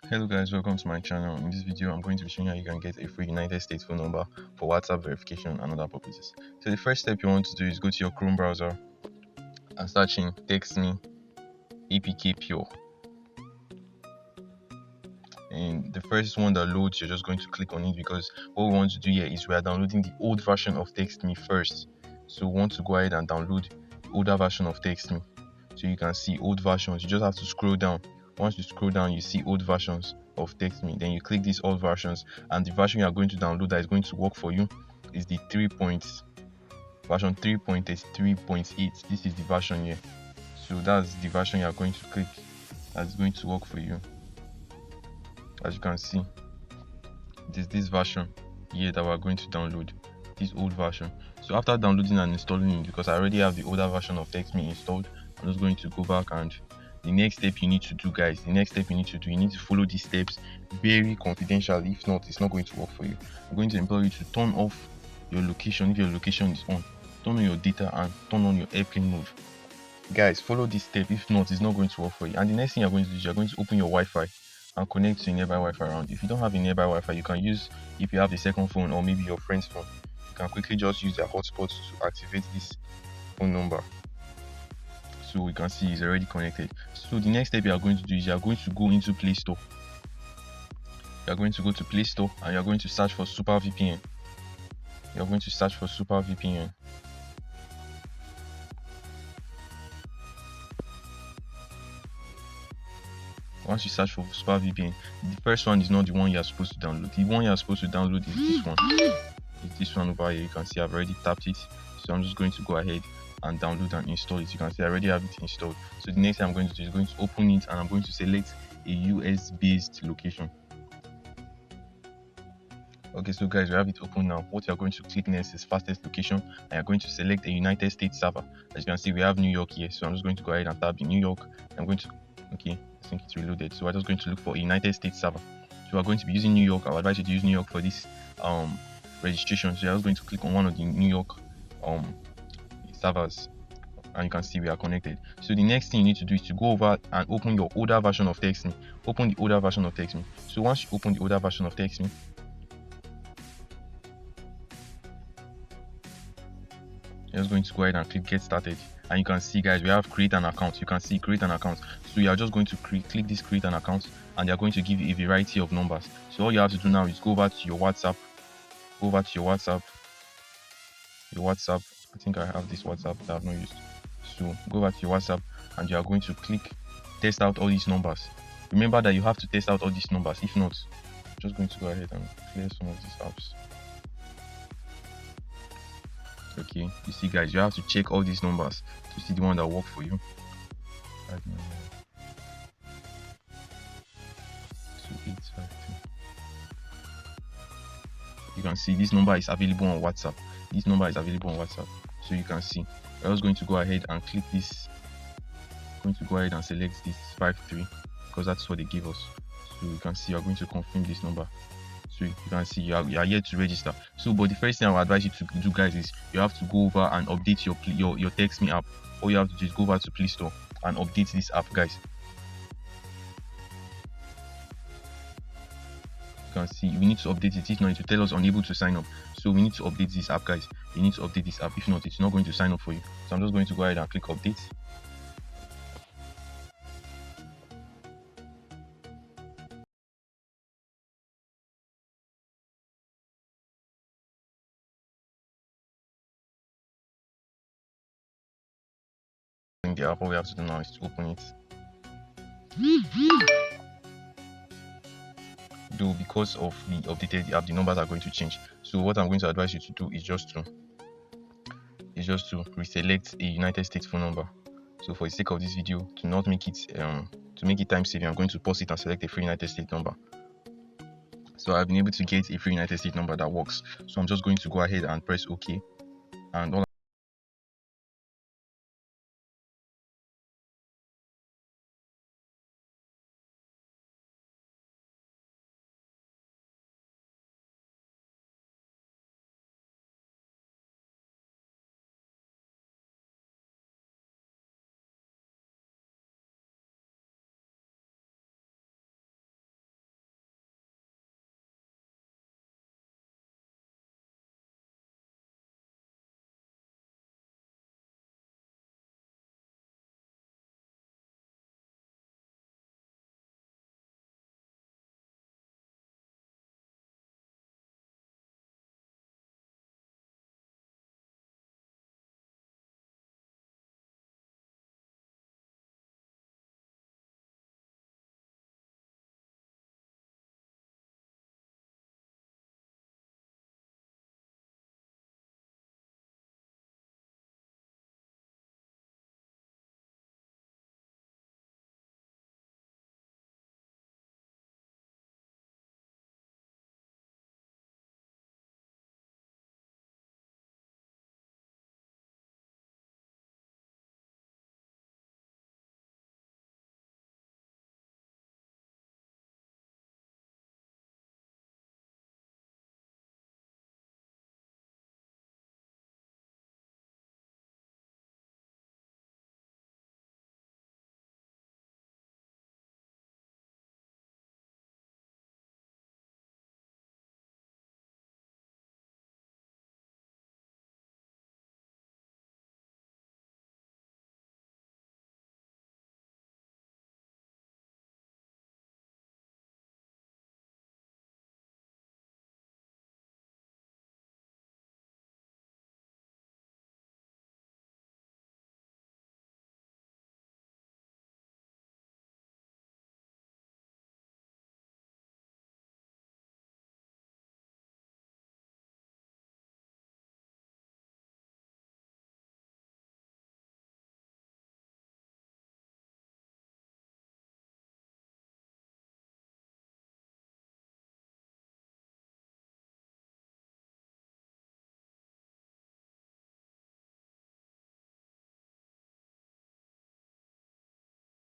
Hello guys, welcome to my channel. In this video I'm going to be showing how you can get a free United States phone number for WhatsApp verification and other purposes. So the first step you want to do is go to your Chrome browser and search in TextMe APK Pure. And the first one that loads, you're just going to click on it because what we want to do here is we are downloading the old version of TextMe first. So we want to go ahead and download the older version of TextMe. So you can see old versions. You just have to scroll down. Once you scroll down, you see old versions of TextMe. Then you click these old versions, and the version you are going to download that is going to work for you is the version 3.3.8. This is the version here. So that's the version you are going to click. That's going to work for you. As you can see, it is this version here that we're going to download, this old version. So after downloading and installing it, because I already have the older version of TextMe installed, I'm just going to go back, and the next step you need to do, guys, you need to follow these steps very confidentially. If not, it's not going to work for you. I'm going to implore you to turn off your location if your location is on, turn on your data, and turn on your airplane mode. Guys, follow this step. If not, it's not going to work for you. And the next thing you're going to do is you're going to open your Wi-Fi and connect to a nearby Wi-Fi around. If you don't have a nearby Wi-Fi, you can use, if you have a second phone or maybe your friend's phone, you can quickly just use their hotspot to activate this phone number. So we can see it's already connected. So the next step you are going to do is you are going to go into Play Store. You are going to go to Play Store and you are going to search for SuperVPN. You are going to search for SuperVPN. Once you search for SuperVPN, the first one is not the one you are supposed to download. The one you are supposed to download is this one. It's this one over here. You can see I've already tapped it. So I'm just going to go ahead and download and install it. You can see I already have it installed. So the next thing I'm going to do is going to open it, and I'm going to select a US based location. Okay, so guys, we have it open now. What you're going to click next is fastest location, and you're going to select a United States server. As you can see, we have New York here. So I'm just going to go ahead and tap in New York. I'm going to, okay, I think it's reloaded. So I'm just going to look for a United States server. So we're going to be using New York. I would advise you to use New York for this registration. So you're just going to click on one of the New York servers, and you can see we are connected. So the next thing you need to do is to go over and open your older version of TextMe. Open the older version of TextMe. So once you open the older version of TextMe, you're just going to go ahead and click get started, and you can see, guys, we have create an account. You can see create an account. So you are just going to click this create an account, and they're going to give you a variety of numbers. So all you have to do now is go over to your WhatsApp. Go over to your WhatsApp. I think I have this WhatsApp that I've not used. So go over to your WhatsApp, and you are going to click test out all these numbers. Remember that you have to test out all these numbers. If not, I'm just going to go ahead and clear some of these apps. Okay, you see, guys, you have to check all these numbers to see the one that work for you. 2852. You can see this number is available on WhatsApp. This number is available on WhatsApp. So you can see we're just going to go ahead and click this. I'm going to go ahead and select this 53 because that's what they give us. So you can see you're going to confirm this number. So you can see you are yet to register. So but the first thing I would advise you to do, guys, is you have to go over and update your TextMe app. All you have to do is go over to Play Store and update this app, guys. You can see we need to update it. If not, it will tell us unable to sign up. So we need to update this app, guys. You need to update this app. If not, it's not going to sign up for you. So I'm just going to go ahead and click update. In the app, all we have to do now is to open it. Though because of the updated app, the numbers are going to change. So what I'm going to advise you to do is just to reselect a United States phone number. So for the sake of this video, to not make it time saving, I'm going to pause it and select a free United States number. So I've been able to get a free United States number that works. So I'm just going to go ahead and press OK, and all